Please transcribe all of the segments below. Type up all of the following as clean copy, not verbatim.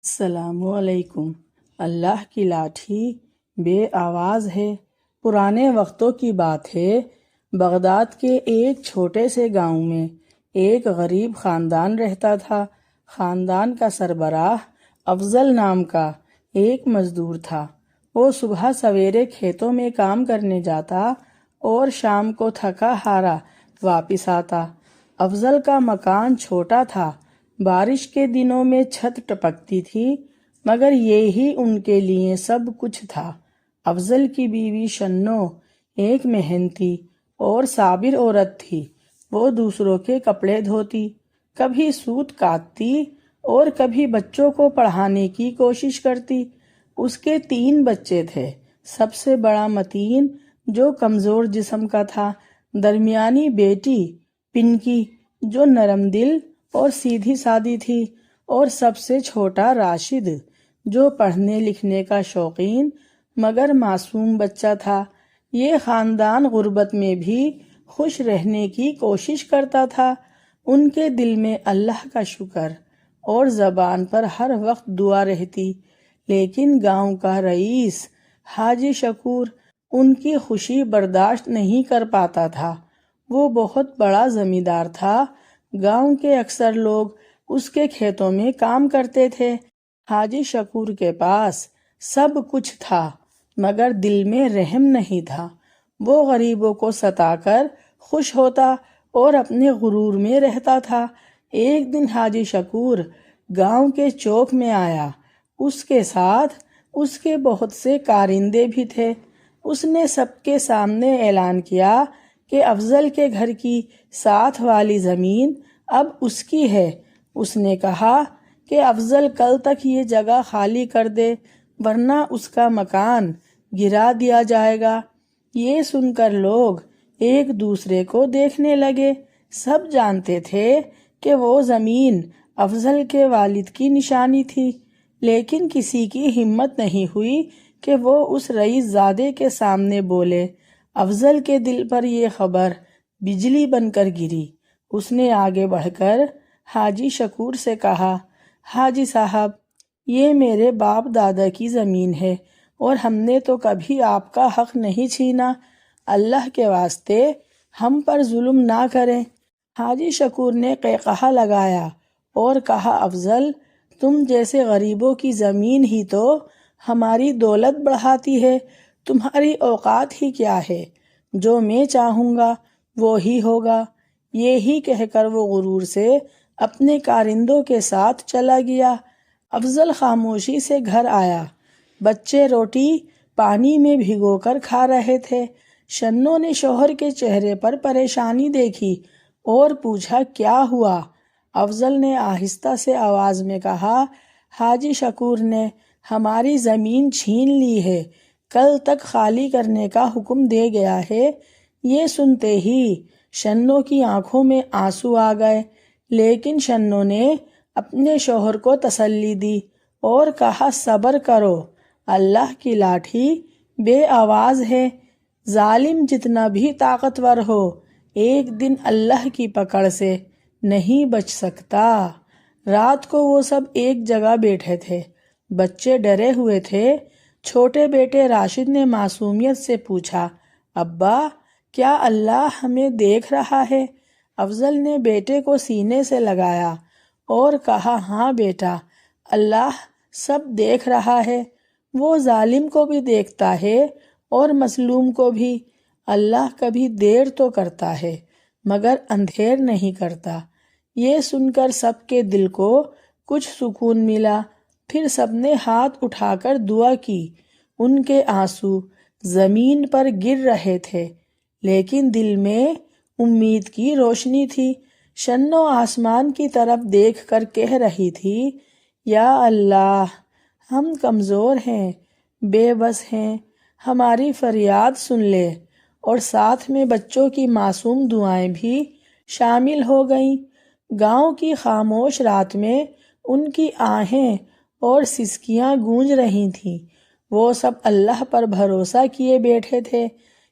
السلام علیکم۔ اللہ کی لاٹھی بے آواز ہے۔ پرانے وقتوں کی بات ہے، بغداد کے ایک چھوٹے سے گاؤں میں ایک غریب خاندان رہتا تھا۔ خاندان کا سربراہ افضل نام کا ایک مزدور تھا۔ وہ صبح سویرے کھیتوں میں کام کرنے جاتا اور شام کو تھکا ہارا واپس آتا۔ افضل کا مکان چھوٹا تھا، بارش کے دنوں میں چھت ٹپکتی تھی، مگر یہی ان کے لیے سب کچھ تھا۔ افضل کی بیوی شنو ایک محنتی اور صابر عورت تھی۔ وہ دوسروں کے کپڑے دھوتی، کبھی سوت کاٹتی اور کبھی بچوں کو پڑھانے کی کوشش کرتی۔ اس کے 3 بچے تھے، سب سے بڑا متین جو کمزور جسم کا تھا، درمیانی بیٹی پنکی جو نرم دل اور سیدھی سادی تھی، اور سب سے چھوٹا راشد جو پڑھنے لکھنے کا شوقین مگر معصوم بچہ تھا۔ یہ خاندان غربت میں بھی خوش رہنے کی کوشش کرتا تھا۔ ان کے دل میں اللہ کا شکر اور زبان پر ہر وقت دعا رہتی، لیکن گاؤں کا رئیس حاجی شکور ان کی خوشی برداشت نہیں کر پاتا تھا۔ وہ بہت بڑا زمیندار تھا۔ گاؤں کے اکثر لوگ اس کے کھیتوں میں کام کرتے تھے۔ حاجی شکور کے پاس سب کچھ تھا، مگر دل میں رحم نہیں تھا۔ وہ غریبوں کو ستا کر خوش ہوتا اور اپنے غرور میں رہتا تھا۔ ایک دن حاجی شکور گاؤں کے چوک میں آیا۔ اس کے ساتھ اس کے بہت سے کارندے بھی تھے۔ اس نے سب کے سامنے اعلان کیا کہ افضل کے گھر کی ساتھ والی زمین اب اس کی ہے۔ اس نے کہا کہ افضل کل تک یہ جگہ خالی کر دے، ورنہ اس کا مکان گرا دیا جائے گا۔ یہ سن کر لوگ ایک دوسرے کو دیکھنے لگے۔ سب جانتے تھے کہ وہ زمین افضل کے والد کی نشانی تھی، لیکن کسی کی ہمت نہیں ہوئی کہ وہ اس رئیس زادے کے سامنے بولے۔ افضل کے دل پر یہ خبر بجلی بن کر گری۔ اس نے آگے بڑھ کر حاجی شکور سے کہا، حاجی صاحب، یہ میرے باپ دادا کی زمین ہے اور ہم نے تو کبھی آپ کا حق نہیں چھینا۔ اللہ کے واسطے ہم پر ظلم نہ کریں۔ حاجی شکور نے قہقہہ لگایا اور کہا، افضل، تم جیسے غریبوں کی زمین ہی تو ہماری دولت بڑھاتی ہے۔ تمہاری اوقات ہی کیا ہے؟ جو میں چاہوں گا وہ ہی ہوگا۔ یہی کہہ کر وہ غرور سے اپنے کارندوں کے ساتھ چلا گیا۔ افضل خاموشی سے گھر آیا۔ بچے روٹی پانی میں بھگو کر کھا رہے تھے۔ شنو نے شوہر کے چہرے پر پریشانی دیکھی اور پوچھا، کیا ہوا؟ افضل نے آہستہ سے آواز میں کہا، حاجی شکور نے ہماری زمین چھین لی ہے، کل تک خالی کرنے کا حکم دے گیا ہے۔ یہ سنتے ہی شنو کی آنکھوں میں آنسو آ گئے، لیکن شنو نے اپنے شوہر کو تسلی دی اور کہا، صبر کرو، اللہ کی لاٹھی بے آواز ہے۔ ظالم جتنا بھی طاقتور ہو، ایک دن اللہ کی پکڑ سے نہیں بچ سکتا۔ رات کو وہ سب ایک جگہ بیٹھے تھے۔ بچے ڈرے ہوئے تھے۔ چھوٹے بیٹے راشد نے معصومیت سے پوچھا، ابا، کیا اللہ ہمیں دیکھ رہا ہے؟ افضل نے بیٹے کو سینے سے لگایا اور کہا، ہاں بیٹا، اللہ سب دیکھ رہا ہے۔ وہ ظالم کو بھی دیکھتا ہے اور مظلوم کو بھی۔ اللہ کبھی دیر تو کرتا ہے مگر اندھیر نہیں کرتا۔ یہ سن کر سب کے دل کو کچھ سکون ملا۔ پھر سب نے ہاتھ اٹھا کر دعا کی۔ ان کے آنسو زمین پر گر رہے تھے، لیکن دل میں امید کی روشنی تھی۔ شنو آسمان کی طرف دیکھ کر کہہ رہی تھی، یا اللہ، ہم کمزور ہیں، بے بس ہیں، ہماری فریاد سن لے۔ اور ساتھ میں بچوں کی معصوم دعائیں بھی شامل ہو گئیں۔ گاؤں کی خاموش رات میں ان کی آہیں اور سسکیاں گونج رہی تھیں۔ وہ سب اللہ پر بھروسہ کیے بیٹھے تھے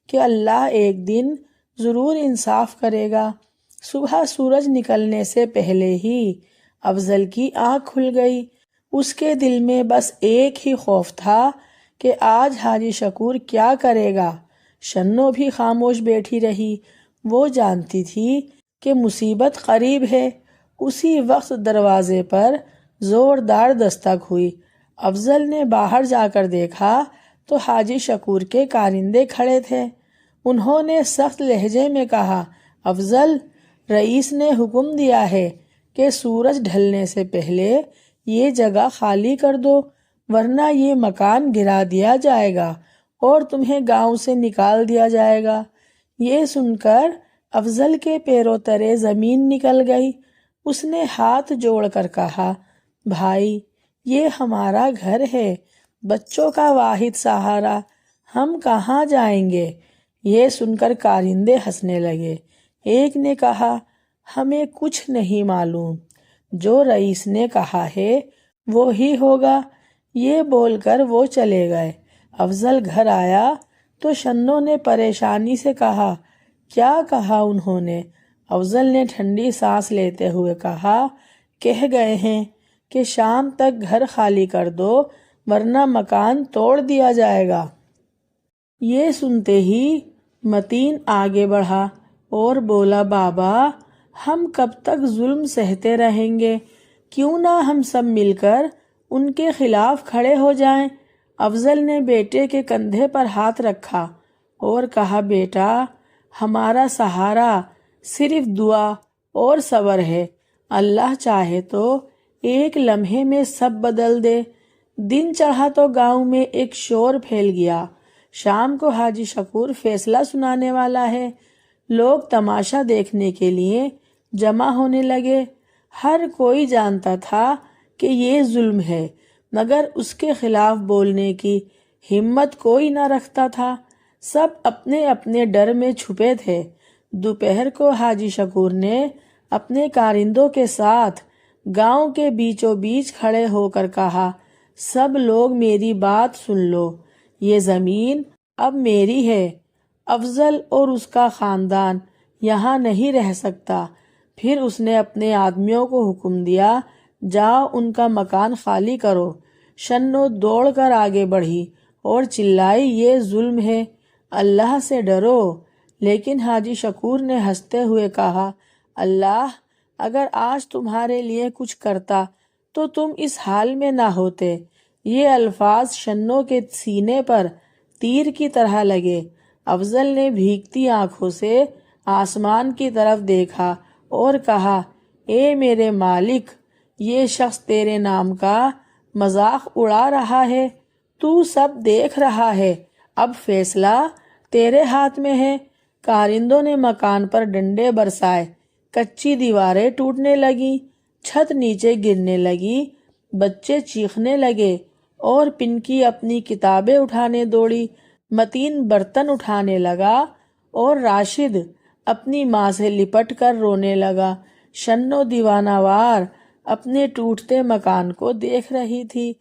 کہ اللہ ایک دن ضرور انصاف کرے گا۔ صبح سورج نکلنے سے پہلے ہی افضل کی آنکھ کھل گئی۔ اس کے دل میں بس ایک ہی خوف تھا کہ آج حاجی شکور کیا کرے گا۔ شنو بھی خاموش بیٹھی رہی، وہ جانتی تھی کہ مصیبت قریب ہے۔ اسی وقت دروازے پر زوردار دستک ہوئی۔ افضل نے باہر جا کر دیکھا تو حاجی شکور کے کارندے کھڑے تھے۔ انہوں نے سخت لہجے میں کہا، افضل، رئیس نے حکم دیا ہے کہ سورج ڈھلنے سے پہلے یہ جگہ خالی کر دو، ورنہ یہ مکان گرا دیا جائے گا اور تمہیں گاؤں سے نکال دیا جائے گا۔ یہ سن کر افضل کے پیروں تلے زمین نکل گئی۔ اس نے ہاتھ جوڑ کر کہا، بھائی، یہ ہمارا گھر ہے، بچوں کا واحد سہارا، ہم کہاں جائیں گے؟ یہ سن کر کارندے ہنسنے لگے۔ ایک نے کہا، ہمیں کچھ نہیں معلوم، جو رئیس نے کہا ہے وہی ہوگا۔ یہ بول کر وہ چلے گئے۔ افضل گھر آیا تو شنو نے پریشانی سے کہا، کیا کہا انہوں نے؟ افضل نے ٹھنڈی سانس لیتے ہوئے کہا، کہہ گئے ہیں کہ شام تک گھر خالی کر دو ورنہ مکان توڑ دیا جائے گا۔ یہ سنتے ہی متین آگے بڑھا اور بولا، بابا، ہم کب تک ظلم سہتے رہیں گے؟ کیوں نہ ہم سب مل کر ان کے خلاف کھڑے ہو جائیں۔ افضل نے بیٹے کے کندھے پر ہاتھ رکھا اور کہا، بیٹا، ہمارا سہارا صرف دعا اور صبر ہے۔ اللہ چاہے تو ایک لمحے میں سب بدل دے۔ دن چڑھا تو گاؤں میں ایک شور پھیل گیا، شام کو حاجی شکور فیصلہ سنانے والا ہے۔ لوگ تماشا دیکھنے کے لیے جمع ہونے لگے۔ ہر کوئی جانتا تھا کہ یہ ظلم ہے، مگر اس کے خلاف بولنے کی ہمت کوئی نہ رکھتا تھا۔ سب اپنے اپنے ڈر میں چھپے تھے۔ دوپہر کو حاجی شکور نے اپنے کارندوں کے ساتھ گاؤں کے بیچوں بیچ کھڑے ہو کر کہا، سب لوگ میری بات سن لو، یہ زمین اب میری ہے۔ افضل اور اس کا خاندان یہاں نہیں رہ سکتا۔ پھر اس نے اپنے آدمیوں کو حکم دیا، جاؤ ان کا مکان خالی کرو۔ شنو دوڑ کر آگے بڑھی اور چلائی، یہ ظلم ہے، اللہ سے ڈرو۔ لیکن حاجی شکور نے ہنستے ہوئے کہا، اللہ اگر آج تمہارے لیے کچھ کرتا تو تم اس حال میں نہ ہوتے۔ یہ الفاظ شنو کے سینے پر تیر کی طرح لگے۔ افضل نے بھیگتی آنکھوں سے آسمان کی طرف دیکھا اور کہا، اے میرے مالک، یہ شخص تیرے نام کا مذاق اڑا رہا ہے، تو سب دیکھ رہا ہے، اب فیصلہ تیرے ہاتھ میں ہے۔ کارندوں نے مکان پر ڈنڈے برسائے، کچی دیواریں ٹوٹنے لگی، چھت نیچے گرنے لگی، بچے چیخنے لگے اور پنکی اپنی کتابیں اٹھانے دوڑی۔ متین برتن اٹھانے لگا اور راشد اپنی ماں سے لپٹ کر رونے لگا۔ شنو دیوانہ وار اپنے ٹوٹتے مکان کو دیکھ رہی تھی۔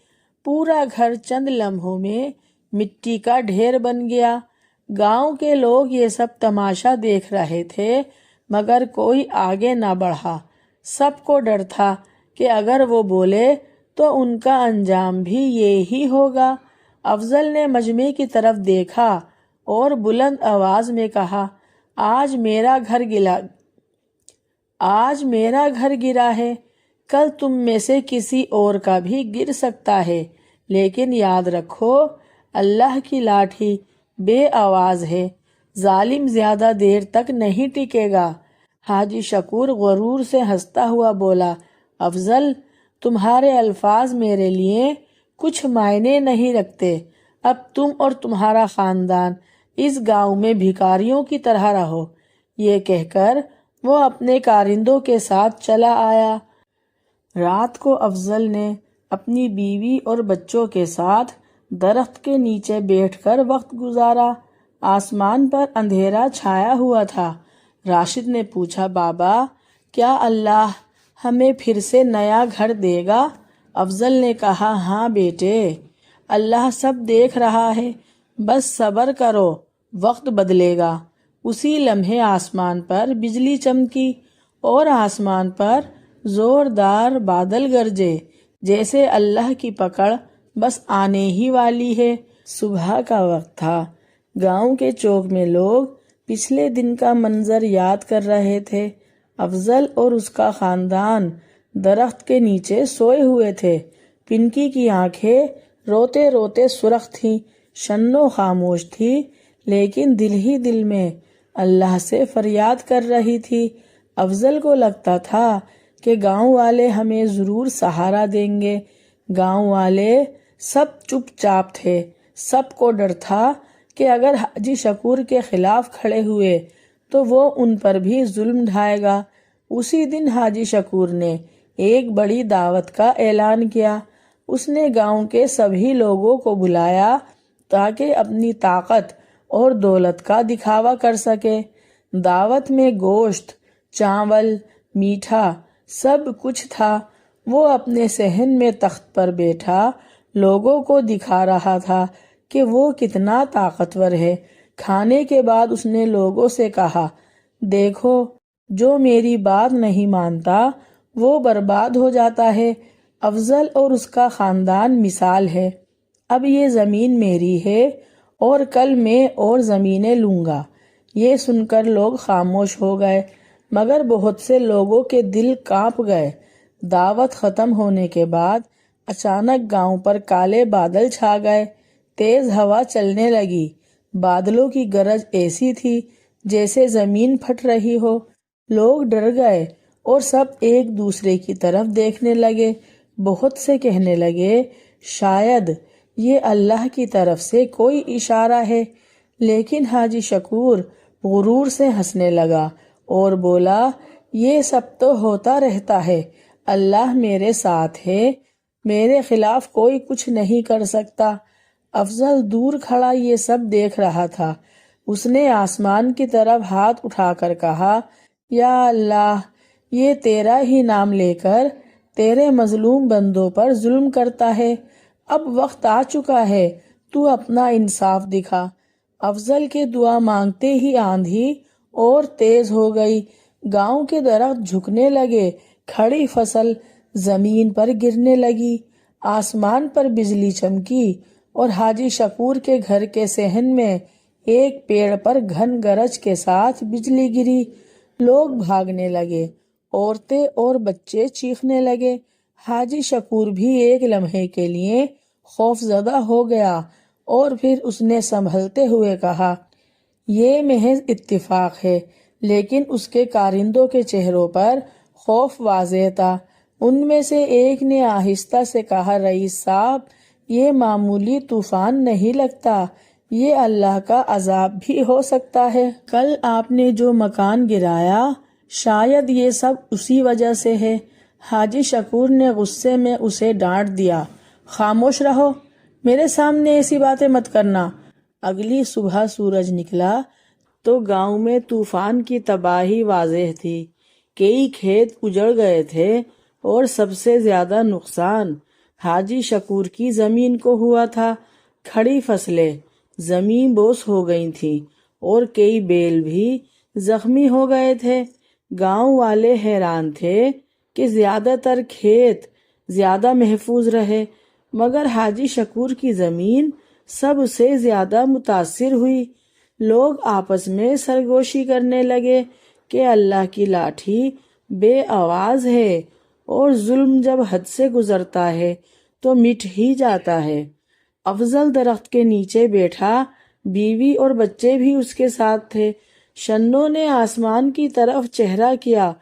پورا گھر چند لمحوں میں مٹی کا ڈھیر بن گیا۔ گاؤں کے لوگ یہ سب تماشا دیکھ رہے تھے، مگر کوئی آگے نہ بڑھا۔ سب کو ڈر تھا کہ اگر وہ بولے تو ان کا انجام بھی یہی ہوگا۔ افضل نے مجمع کی طرف دیکھا اور بلند آواز میں کہا، آج میرا گھر گرا ہے، کل تم میں سے کسی اور کا بھی گر سکتا ہے، لیکن یاد رکھو، اللہ کی لاٹھی بے آواز ہے، ظالم زیادہ دیر تک نہیں ٹکے گا۔ حاجی شکور غرور سے ہنستا ہوا بولا، افضل، تمہارے الفاظ میرے لیے کچھ معنی نہیں رکھتے، اب تم اور تمہارا خاندان اس گاؤں میں بھکاریوں کی طرح رہو۔ یہ کہہ کر وہ اپنے کارندوں کے ساتھ چلا آیا۔ رات کو افضل نے اپنی بیوی اور بچوں کے ساتھ درخت کے نیچے بیٹھ کر وقت گزارا۔ آسمان پر اندھیرا چھایا ہوا تھا۔ راشد نے پوچھا، بابا، کیا اللہ ہمیں پھر سے نیا گھر دے گا؟ افضل نے کہا، ہاں بیٹے، اللہ سب دیکھ رہا ہے، بس صبر کرو، وقت بدلے گا۔ اسی لمحے آسمان پر بجلی چمکی اور آسمان پر زوردار بادل گرجے۔ جیسے اللہ کی پکڑ بس آنے ہی والی ہے۔ صبح کا وقت تھا۔ گاؤں کے چوک میں لوگ پچھلے دن کا منظر یاد کر رہے تھے۔ افضل اور اس کا خاندان درخت کے نیچے سوئے ہوئے تھے۔ پنکی کی آنکھیں روتے روتے سرخ تھیں، شنو خاموش تھی، لیکن دل ہی دل میں اللہ سے فریاد کر رہی تھی۔ افضل کو لگتا تھا کہ گاؤں والے ہمیں ضرور سہارا دیں گے۔ گاؤں والے سب چپ چاپ تھے۔ سب کو ڈر تھا کہ اگر حاجی شکور کے خلاف کھڑے ہوئے تو وہ ان پر بھی ظلم ڈھائے گا۔ اسی دن حاجی شکور نے ایک بڑی دعوت کا اعلان کیا۔ اس نے گاؤں کے سبھی لوگوں کو بلایا تاکہ اپنی طاقت اور دولت کا دکھاوا کر سکے۔ دعوت میں گوشت، چاول، میٹھا سب کچھ تھا۔ وہ اپنے صحن میں تخت پر بیٹھا لوگوں کو دکھا رہا تھا کہ وہ کتنا طاقتور ہے۔ کھانے کے بعد اس نے لوگوں سے کہا، دیکھو، جو میری بات نہیں مانتا وہ برباد ہو جاتا ہے۔ افضل اور اس کا خاندان مثال ہے۔ اب یہ زمین میری ہے اور کل میں اور زمینیں لوں گا۔ یہ سن کر لوگ خاموش ہو گئے، مگر بہت سے لوگوں کے دل کانپ گئے۔ دعوت ختم ہونے کے بعد اچانک گاؤں پر کالے بادل چھا گئے۔ تیز ہوا چلنے لگی۔ بادلوں کی گرج ایسی تھی جیسے زمین پھٹ رہی ہو۔ لوگ ڈر گئے اور سب ایک دوسرے کی طرف دیکھنے لگے۔ بہت سے کہنے لگے، شاید یہ اللہ کی طرف سے کوئی اشارہ ہے۔ لیکن حاجی شکور غرور سے ہنسنے لگا اور بولا، یہ سب تو ہوتا رہتا ہے۔ اللہ میرے ساتھ ہے، میرے خلاف کوئی کچھ نہیں کر سکتا۔ افضل دور کھڑا یہ سب دیکھ رہا تھا۔ اس نے آسمان کی طرف ہاتھ اٹھا کر کہا، یا اللہ، یہ تیرا ہی نام لے کر تیرے مظلوم بندوں پر ظلم کرتا ہے۔ اب وقت آ چکا ہے، تو اپنا انصاف دکھا۔ افضل کے دعا مانگتے ہی آندھی اور تیز ہو گئی۔ گاؤں کے درخت جھکنے لگے، کھڑی فصل زمین پر گرنے لگی، آسمان پر بجلی چمکی اور حاجی شکور کے گھر کے صحن میں ایک پیڑ پر گھن گرج کے ساتھ بجلی گری۔ لوگ بھاگنے لگے، عورتیں اور بچے چیخنے لگے۔ حاجی شکور بھی ایک لمحے کے لیے خوف زدہ ہو گیا اور پھر اس نے سنبھلتے ہوئے کہا، یہ محض اتفاق ہے۔ لیکن اس کے کارندوں کے چہروں پر خوف واضح تھا۔ ان میں سے ایک نے آہستہ سے کہا، رئیس صاحب، یہ معمولی طوفان نہیں لگتا، یہ اللہ کا عذاب بھی ہو سکتا ہے۔ کل آپ نے جو مکان گرایا، شاید یہ سب اسی وجہ سے ہے۔ حاجی شکور نے غصے میں اسے ڈانٹ دیا، خاموش رہو، میرے سامنے ایسی باتیں مت کرنا۔ اگلی صبح سورج نکلا تو گاؤں میں طوفان کی تباہی واضح تھی۔ کئی کھیت اجڑ گئے تھے اور سب سے زیادہ نقصان حاجی شکور کی زمین کو ہوا تھا۔ کھڑی فصلیں زمین بوس ہو گئی تھیں اور کئی بیل بھی زخمی ہو گئے تھے۔ گاؤں والے حیران تھے کہ زیادہ تر کھیت زیادہ محفوظ رہے، مگر حاجی شکور کی زمین سب سے زیادہ متاثر ہوئی۔ لوگ آپس میں سرگوشی کرنے لگے کہ اللہ کی لاٹھی بے آواز ہے اور ظلم جب حد سے گزرتا ہے تو مٹ ہی جاتا ہے۔ افضل درخت کے نیچے بیٹھا، بیوی اور بچے بھی اس کے ساتھ تھے۔ شنو نے آسمان کی طرف چہرہ کیا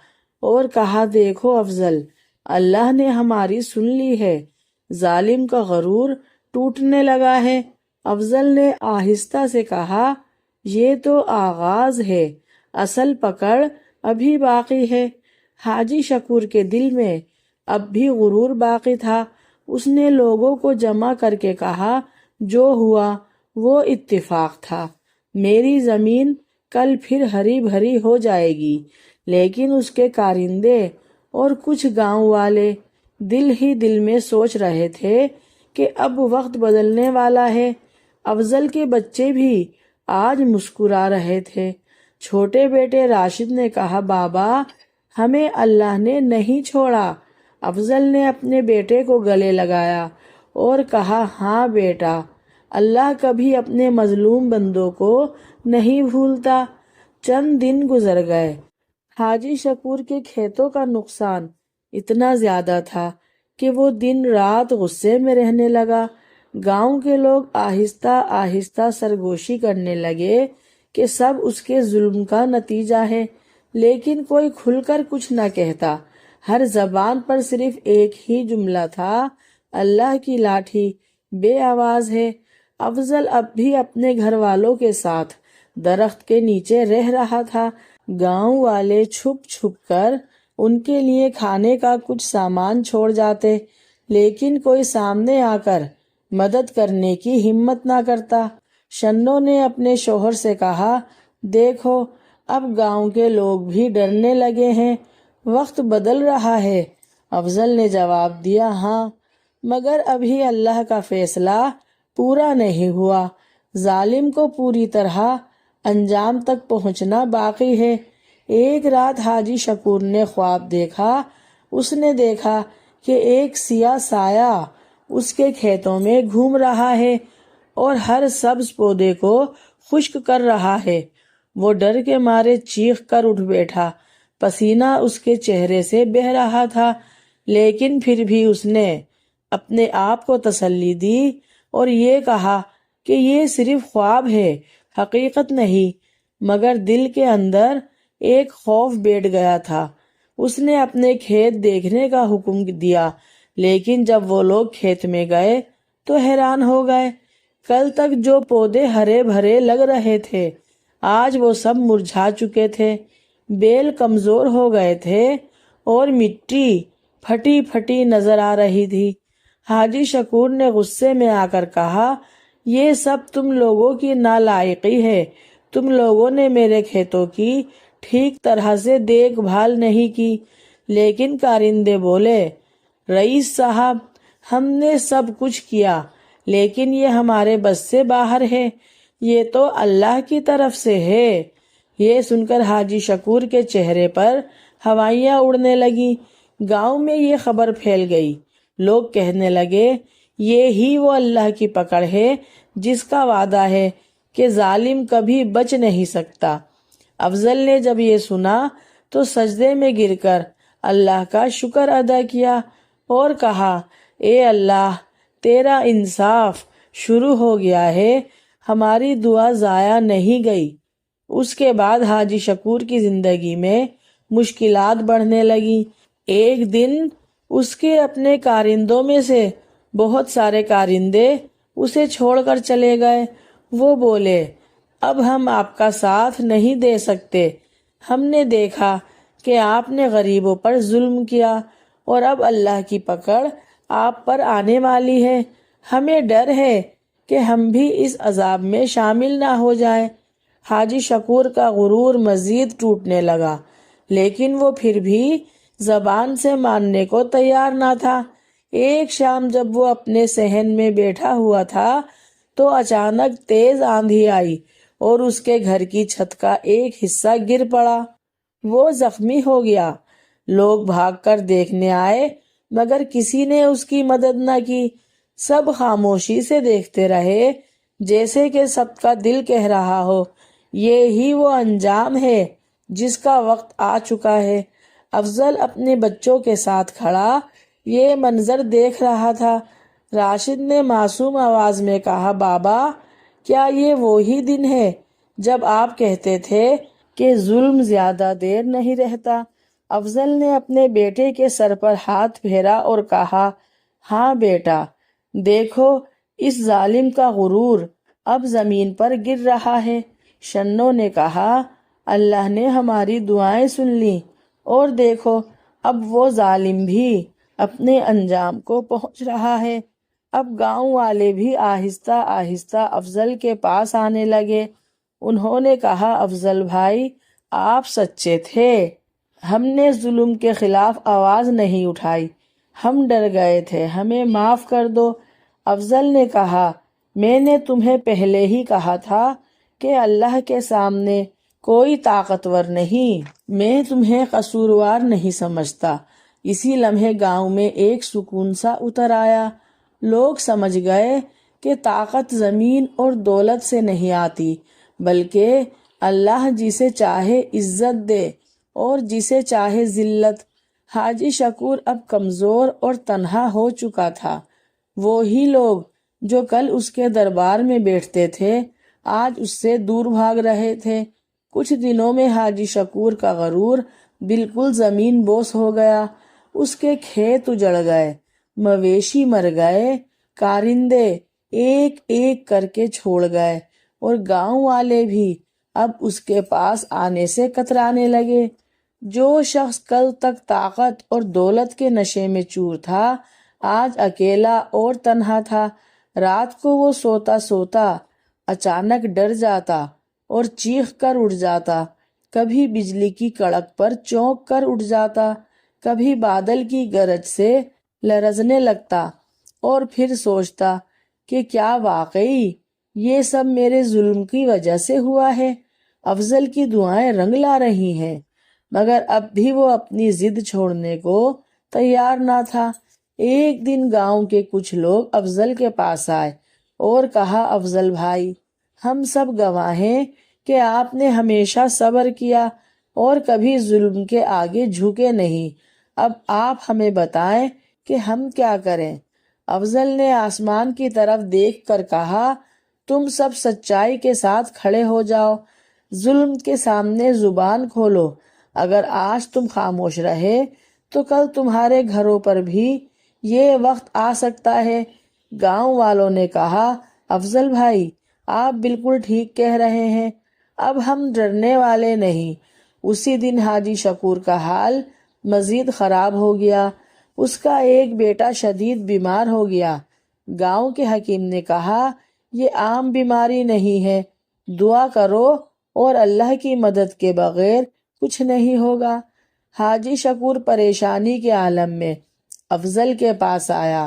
اور کہا، دیکھو افضل، اللہ نے ہماری سن لی ہے، ظالم کا غرور ٹوٹنے لگا ہے۔ افضل نے آہستہ سے کہا، یہ تو آغاز ہے، اصل پکڑ ابھی باقی ہے۔ حاجی شکور کے دل میں اب بھی غرور باقی تھا۔ اس نے لوگوں کو جمع کر کے کہا، جو ہوا وہ اتفاق تھا، میری زمین کل پھر ہری بھری ہو جائے گی۔ لیکن اس کے کارندے اور کچھ گاؤں والے دل ہی دل میں سوچ رہے تھے کہ اب وقت بدلنے والا ہے۔ افضل کے بچے بھی آج مسکرا رہے تھے۔ چھوٹے بیٹے راشد نے کہا، بابا، ہمیں اللہ نے نہیں چھوڑا، افضل نے اپنے بیٹے کو گلے لگایا اور کہا، ہاں بیٹا، اللہ کبھی اپنے مظلوم بندوں کو نہیں بھولتا۔ چند دن گزر گئے۔ حاجی شکور کے کھیتوں کا نقصان اتنا زیادہ تھا کہ وہ دن رات غصے میں رہنے لگا۔ گاؤں کے لوگ آہستہ آہستہ سرگوشی کرنے لگے کہ سب اس کے ظلم کا نتیجہ ہے، لیکن کوئی کھل کر کچھ نہ کہتا۔ ہر زبان پر صرف ایک ہی جملہ تھا، اللہ کی لاٹھی بے آواز ہے۔ افضل اب بھی اپنے گھر والوں کے ساتھ درخت کے نیچے رہ رہا تھا۔ گاؤں والے چھپ چھپ کر ان کے لیے کھانے کا کچھ سامان چھوڑ جاتے، لیکن کوئی سامنے آ کر مدد کرنے کی ہمت نہ کرتا۔ شنو نے اپنے شوہر سے کہا، دیکھو اب گاؤں کے لوگ بھی ڈرنے لگے ہیں، وقت بدل رہا ہے۔ افضل نے جواب دیا، ہاں، مگر ابھی اللہ کا فیصلہ پورا نہیں ہوا، ظالم کو پوری طرح انجام تک پہنچنا باقی ہے۔ ایک رات حاجی شکور نے خواب دیکھا۔ اس نے دیکھا کہ ایک سیاہ سایہ اس کے کھیتوں میں گھوم رہا ہے اور ہر سبز پودے کو خشک کر رہا ہے۔ وہ ڈر کے مارے چیخ کر اٹھ بیٹھا، پسینہ اس کے چہرے سے بہہ رہا تھا، لیکن پھر بھی اس نے اپنے آپ کو تسلی دی اور یہ کہا کہ یہ صرف خواب ہے، حقیقت نہیں۔ مگر دل کے اندر ایک خوف بیٹھ گیا تھا۔ اس نے اپنے کھیت دیکھنے کا حکم دیا، لیکن جب وہ لوگ کھیت میں گئے تو حیران ہو گئے۔ کل تک جو پودے ہرے بھرے لگ رہے تھے، آج وہ سب مرجھا چکے تھے، بیل کمزور ہو گئے تھے اور مٹی پھٹی پھٹی نظر آ رہی تھی۔ حاجی شکور نے غصے میں آ کر کہا، یہ سب تم لوگوں کی نالائقی ہے، تم لوگوں نے میرے کھیتوں کی ٹھیک طرح سے دیکھ بھال نہیں کی۔ لیکن کارندے بولے، رئیس صاحب، ہم نے سب کچھ کیا، لیکن یہ ہمارے بس سے باہر ہے، یہ تو اللہ کی طرف سے ہے۔ یہ سن کر حاجی شکور کے چہرے پر ہوائیاں اڑنے لگی۔ گاؤں میں یہ خبر پھیل گئی۔ لوگ کہنے لگے، یہ ہی وہ اللہ کی پکڑ ہے جس کا وعدہ ہے کہ ظالم کبھی بچ نہیں سکتا۔ افضل نے جب یہ سنا تو سجدے میں گر کر اللہ کا شکر ادا کیا اور کہا، اے اللہ، تیرا انصاف شروع ہو گیا ہے، ہماری دعا ضائع نہیں گئی۔ اس کے بعد حاجی شکور کی زندگی میں مشکلات بڑھنے لگی۔ ایک دن اس کے اپنے کارندوں میں سے بہت سارے کارندے اسے چھوڑ کر چلے گئے۔ وہ بولے، اب ہم آپ کا ساتھ نہیں دے سکتے، ہم نے دیکھا کہ آپ نے غریبوں پر ظلم کیا اور اب اللہ کی پکڑ آپ پر آنے والی ہے، ہمیں ڈر ہے کہ ہم بھی اس عذاب میں شامل نہ ہو جائیں۔ حاجی شکور کا غرور مزید ٹوٹنے لگا، لیکن وہ پھر بھی زبان سے ماننے کو تیار نہ تھا۔ ایک شام جب وہ اپنے صحن میں بیٹھا ہوا تھا تو اچانک تیز آندھی آئی اور اس کے گھر کی چھت کا ایک حصہ گر پڑا۔ وہ زخمی ہو گیا۔ لوگ بھاگ کر دیکھنے آئے، مگر کسی نے اس کی مدد نہ کی۔ سب خاموشی سے دیکھتے رہے، جیسے کہ سب کا دل کہہ رہا ہو، یہی وہ انجام ہے جس کا وقت آ چکا ہے۔ افضل اپنے بچوں کے ساتھ کھڑا یہ منظر دیکھ رہا تھا۔ راشد نے معصوم آواز میں کہا، بابا، کیا یہ وہی دن ہے جب آپ کہتے تھے کہ ظلم زیادہ دیر نہیں رہتا؟ افضل نے اپنے بیٹے کے سر پر ہاتھ پھیرا اور کہا، ہاں بیٹا، دیکھو اس ظالم کا غرور اب زمین پر گر رہا ہے۔ شنو نے کہا، اللہ نے ہماری دعائیں سن لی اور دیکھو اب وہ ظالم بھی اپنے انجام کو پہنچ رہا ہے۔ اب گاؤں والے بھی آہستہ آہستہ افضل کے پاس آنے لگے۔ انہوں نے کہا، افضل بھائی، آپ سچے تھے، ہم نے ظلم کے خلاف آواز نہیں اٹھائی، ہم ڈر گئے تھے، ہمیں معاف کر دو۔ افضل نے کہا، میں نے تمہیں پہلے ہی کہا تھا کہ اللہ کے سامنے کوئی طاقتور نہیں، میں تمہیں قصوروار نہیں سمجھتا، اسی لمحے گاؤں میں ایک سکون سا اتر آیا۔ لوگ سمجھ گئے کہ طاقت زمین اور دولت سے نہیں آتی، بلکہ اللہ جسے چاہے عزت دے اور جسے چاہے ذلت۔ حاجی شکور اب کمزور اور تنہا ہو چکا تھا۔ وہی لوگ جو کل اس کے دربار میں بیٹھتے تھے آج اس سے دور بھاگ رہے تھے۔ کچھ دنوں میں حاجی شکور کا غرور بالکل زمین بوس ہو گیا۔ اس کے کھیت اجڑ گئے، مویشی مر گئے، کارندے ایک ایک کر کے چھوڑ گئے، اور گاؤں والے بھی اب اس کے پاس آنے سے کترانے لگے۔ جو شخص کل تک طاقت اور دولت کے نشے میں چور تھا آج اکیلا اور تنہا تھا۔ رات کو وہ سوتا سوتا اچانک ڈر جاتا اور چیخ کر اٹھ جاتا، کبھی بجلی کی کڑک پر چونک کر اٹھ جاتا، کبھی بادل کی گرج سے لرزنے لگتا، اور پھر سوچتا کہ کیا واقعی یہ سب میرے ظلم کی وجہ سے ہوا ہے؟ افضل کی دعائیں رنگ لا رہی ہیں، مگر اب بھی وہ اپنی ضد چھوڑنے کو تیار نہ تھا۔ ایک دن گاؤں کے کچھ لوگ افضل کے پاس آئے اور کہا، افضل بھائی، ہم سب گواہ ہیں کہ آپ نے ہمیشہ صبر کیا اور کبھی ظلم کے آگے جھکے نہیں۔ اب آپ ہمیں بتائیں کہ ہم کیا کریں؟ افضل نے آسمان کی طرف دیکھ کر کہا، تم سب سچائی کے ساتھ کھڑے ہو جاؤ، ظلم کے سامنے زبان کھولو۔ اگر آج تم خاموش رہے تو کل تمہارے گھروں پر بھی یہ وقت آ سکتا ہے۔ گاؤں والوں نے کہا، افضل بھائی، آپ بالکل ٹھیک کہہ رہے ہیں، اب ہم ڈرنے والے نہیں۔ اسی دن حاجی شکور کا حال مزید خراب ہو گیا۔ اس کا ایک بیٹا شدید بیمار ہو گیا۔ گاؤں کے حکیم نے کہا، یہ عام بیماری نہیں ہے، دعا کرو اور اللہ کی مدد کے بغیر کچھ نہیں ہوگا۔ حاجی شکور پریشانی کے عالم میں افضل کے پاس آیا،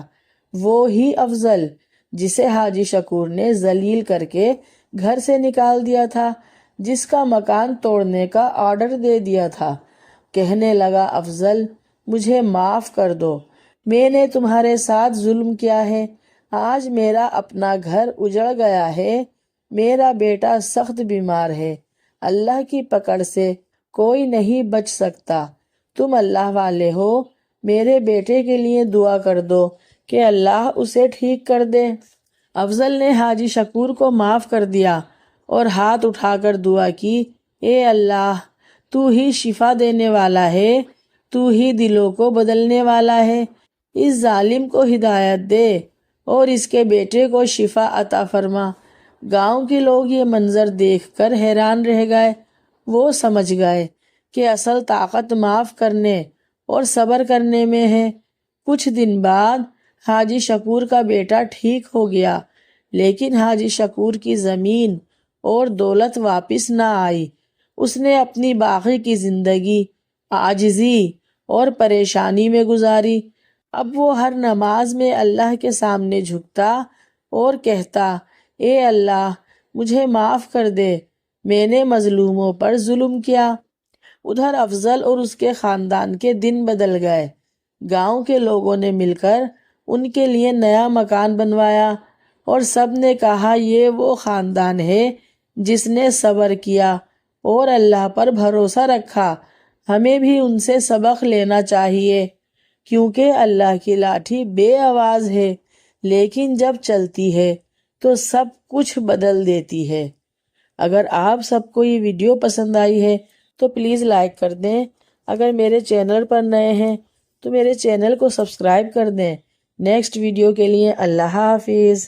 وہی افضل جسے حاجی شکور نے ذلیل کر کے گھر سے نکال دیا تھا، جس کا مکان توڑنے کا آرڈر دے دیا تھا۔ کہنے لگا، افضل، مجھے معاف کر دو، میں نے تمہارے ساتھ ظلم کیا ہے۔ آج میرا اپنا گھر اجڑ گیا ہے، میرا بیٹا سخت بیمار ہے، اللہ کی پکڑ سے کوئی نہیں بچ سکتا۔ تم اللہ والے ہو، میرے بیٹے کے لیے دعا کر دو کہ اللہ اسے ٹھیک کر دے۔ افضل نے حاجی شکور کو معاف کر دیا اور ہاتھ اٹھا کر دعا کی، اے اللہ، تو ہی شفا دینے والا ہے، تو ہی دلوں کو بدلنے والا ہے، اس ظالم کو ہدایت دے اور اس کے بیٹے کو شفا عطا فرما۔ گاؤں کے لوگ یہ منظر دیکھ کر حیران رہ گئے۔ وہ سمجھ گئے کہ اصل طاقت معاف کرنے اور صبر کرنے میں ہے۔ کچھ دن بعد حاجی شکور کا بیٹا ٹھیک ہو گیا، لیکن حاجی شکور کی زمین اور دولت واپس نہ آئی۔ اس نے اپنی باقی کی زندگی عاجزی اور پریشانی میں گزاری۔ اب وہ ہر نماز میں اللہ کے سامنے جھکتا اور کہتا، اے اللہ، مجھے معاف کر دے، میں نے مظلوموں پر ظلم کیا۔ ادھر افضل اور اس کے خاندان کے دن بدل گئے۔ گاؤں کے لوگوں نے مل کر ان کے لیے نیا مکان بنوایا اور سب نے کہا، یہ وہ خاندان ہے جس نے صبر کیا اور اللہ پر بھروسہ رکھا، ہمیں بھی ان سے سبق لینا چاہیے، کیونکہ اللہ کی لاٹھی بے آواز ہے، لیکن جب چلتی ہے تو سب کچھ بدل دیتی ہے۔ اگر آپ سب کو یہ ویڈیو پسند آئی ہے تو پلیز لائک کر دیں۔ اگر میرے چینل پر نئے ہیں تو میرے چینل کو سبسکرائب کر دیں۔ نیکسٹ ویڈیو کے لیے اللہ حافظ۔